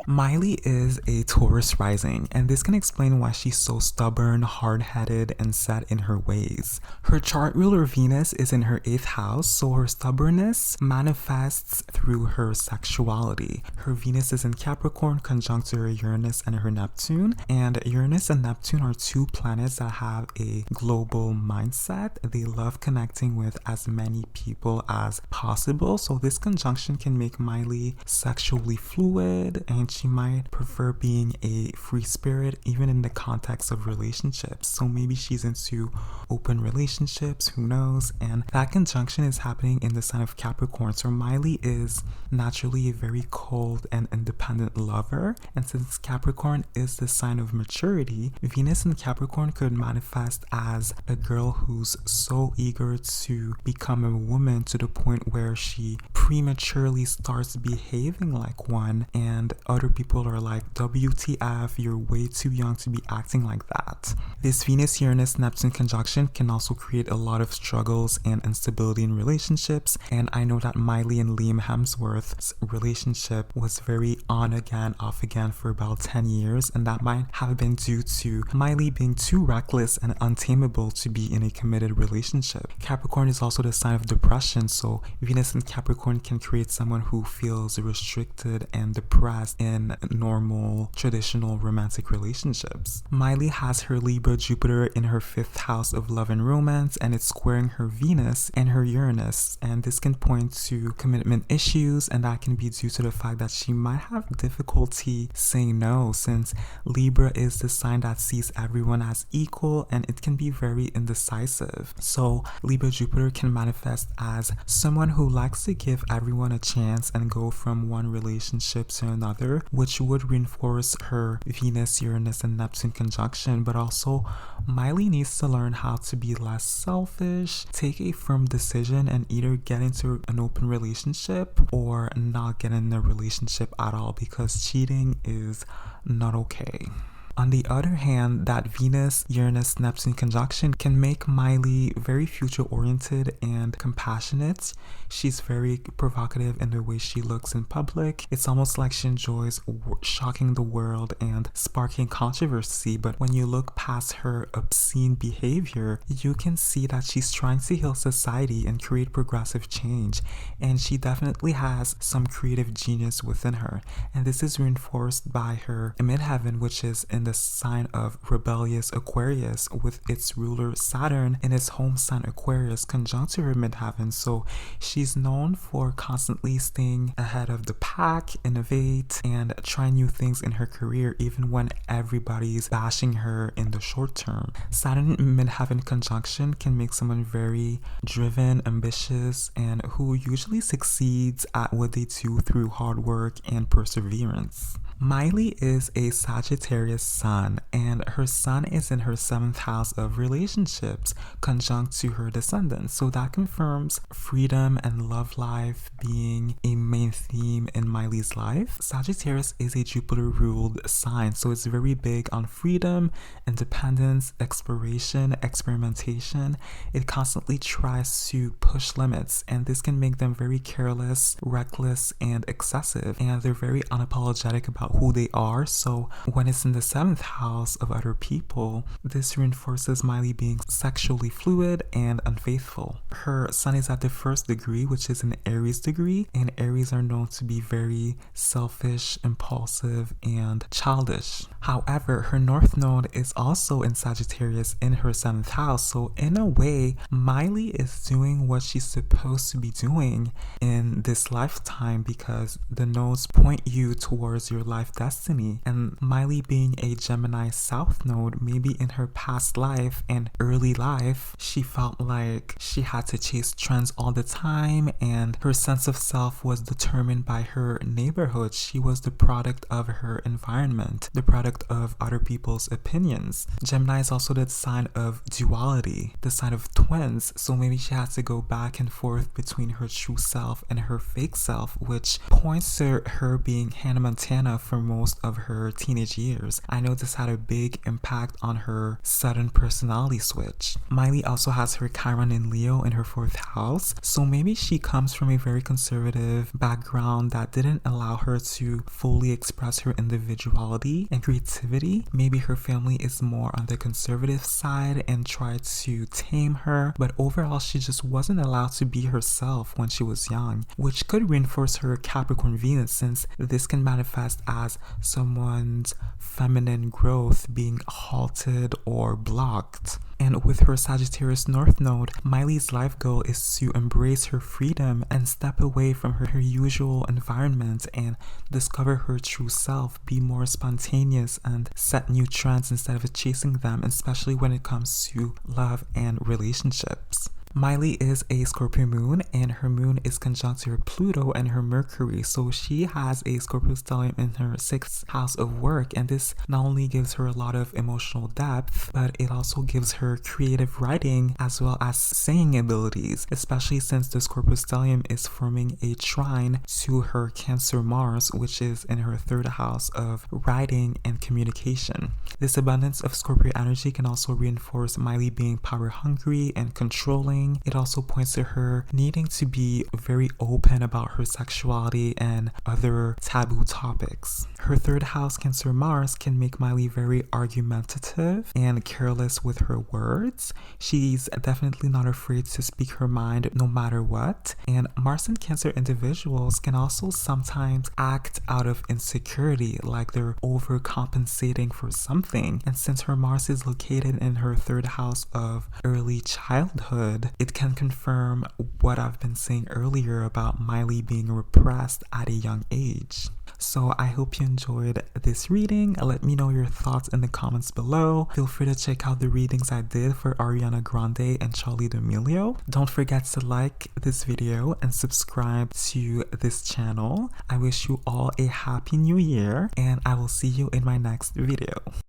Miley is a Taurus rising, and this can explain why she's so stubborn, hard-headed, and set in her ways. Her chart ruler Venus is in her 8th house, so her stubbornness manifests through her sexuality. Her Venus is in Capricorn, conjunct to her Uranus and her Neptune, and Uranus and Neptune are two planets that have a global mindset. They love connecting with as many people as possible, so this conjunction can make Miley sexually fluid, and she might prefer being a free spirit even in the context of relationships. So maybe she's into open relationships, who knows? And that conjunction is happening in the sign of Capricorn. So Miley is naturally a very cold and independent lover, and since Capricorn is the sign of maturity, Venus in Capricorn could manifest as a girl who's so eager to become a woman to the point where she prematurely starts behaving like one, and other people are like, WTF, you're way too young to be acting like that. This Venus-Uranus-Neptune conjunction can also create a lot of struggles and instability in relationships, and I know that Miley and Liam Hemsworth's relationship was very on again, off again for about 10 years, and that might have been due to Miley being too reckless and untamable to be in a committed relationship. Capricorn is also the sign of depression, so Venus in Capricorn can create someone who feels restricted and depressed in normal, traditional romantic relationships. Miley has her Libra Jupiter in her 5th house of love and romance, and it's squaring her Venus and her Uranus, and this can point to commitment issues, and that can be due to the fact that she might have difficulty saying no, since Libra is the sign that sees everyone as equal, and it can be very indecisive. So Libra Jupiter can manifest as someone who likes to give everyone a chance and go from one relationship to another, which would reinforce her Venus, Uranus, and Neptune conjunction. But also, Miley needs to learn how to be less selfish, take a firm decision, and either get into an open relationship or not get in a relationship at all, because cheating is not okay. On the other hand, that Venus-Uranus-Neptune conjunction can make Miley very future-oriented and compassionate. She's very provocative in the way she looks in public. It's almost like she enjoys shocking the world and sparking controversy, but when you look past her obscene behavior, you can see that she's trying to heal society and create progressive change, and she definitely has some creative genius within her, and this is reinforced by her midheaven, which is in the sign of rebellious Aquarius, with its ruler Saturn in its home sign Aquarius conjunct to her midheaven. So she's known for constantly staying ahead of the pack, innovate, and try new things in her career even when everybody's bashing her in the short term. Saturn midheaven conjunction can make someone very driven, ambitious, and who usually succeeds at what they do through hard work and perseverance. Miley is a Sagittarius sun, and her sun is in her 7th house of relationships, conjunct to her descendants. So that confirms freedom and love life being a main theme in Miley's life. Sagittarius is a Jupiter-ruled sign, so it's very big on freedom, independence, exploration, experimentation. It constantly tries to push limits, and this can make them very careless, reckless, and excessive, and they're very unapologetic about who they are. So when it's in the 7th house of other people, this reinforces Miley being sexually fluid and unfaithful. Her sun is at the 1st degree, which is an Aries degree, and Aries are known to be very selfish, impulsive, and childish. However, her north node is also in Sagittarius in her 7th house, so in a way, Miley is doing what she's supposed to be doing in this lifetime, because the nodes point you towards your life destiny, and Miley being a Gemini south node, maybe in her past life and early life, she felt like she had to chase trends all the time, and her sense of self was determined by her neighborhood. She was the product of her environment, the product of other people's opinions. Gemini is also the sign of duality, the sign of twins, so maybe she had to go back and forth between her true self and her fake self, which points to her being Hannah Montana for most of her teenage years. I know this had a big impact on her sudden personality switch. Miley also has her Chiron in Leo in her 4th house, so maybe she comes from a very conservative background that didn't allow her to fully express her individuality and creativity. Maybe her family is more on the conservative side and tried to tame her, but overall she just wasn't allowed to be herself when she was young, which could reinforce her Capricorn Venus, since this can manifest as someone's feminine growth being halted or blocked. And with her Sagittarius North Node, Miley's life goal is to embrace her freedom and step away from her usual environment and discover her true self, be more spontaneous, and set new trends instead of chasing them, especially when it comes to love and relationships. Miley is a Scorpio moon, and her moon is conjunct to her Pluto and her Mercury, so she has a Scorpio stellium in her 6th house of work, and this not only gives her a lot of emotional depth, but it also gives her creative writing as well as singing abilities, especially since the Scorpio stellium is forming a trine to her Cancer Mars, which is in her 3rd house of writing and communication. This abundance of Scorpio energy can also reinforce Miley being power hungry and controlling. It also points to her needing to be very open about her sexuality and other taboo topics. Her 3rd house Cancer Mars can make Miley very argumentative and careless with her words. She's definitely not afraid to speak her mind no matter what. And Mars and Cancer individuals can also sometimes act out of insecurity, like they're overcompensating for something. And since her Mars is located in her 3rd house of early childhood, it can confirm what I've been saying earlier about Miley being repressed at a young age. So I hope you enjoyed this reading. Let me know your thoughts in the comments below. Feel free to check out the readings I did for Ariana Grande and Charli D'Amelio. Don't forget to like this video and subscribe to this channel. I wish you all a happy new year, and I will see you in my next video.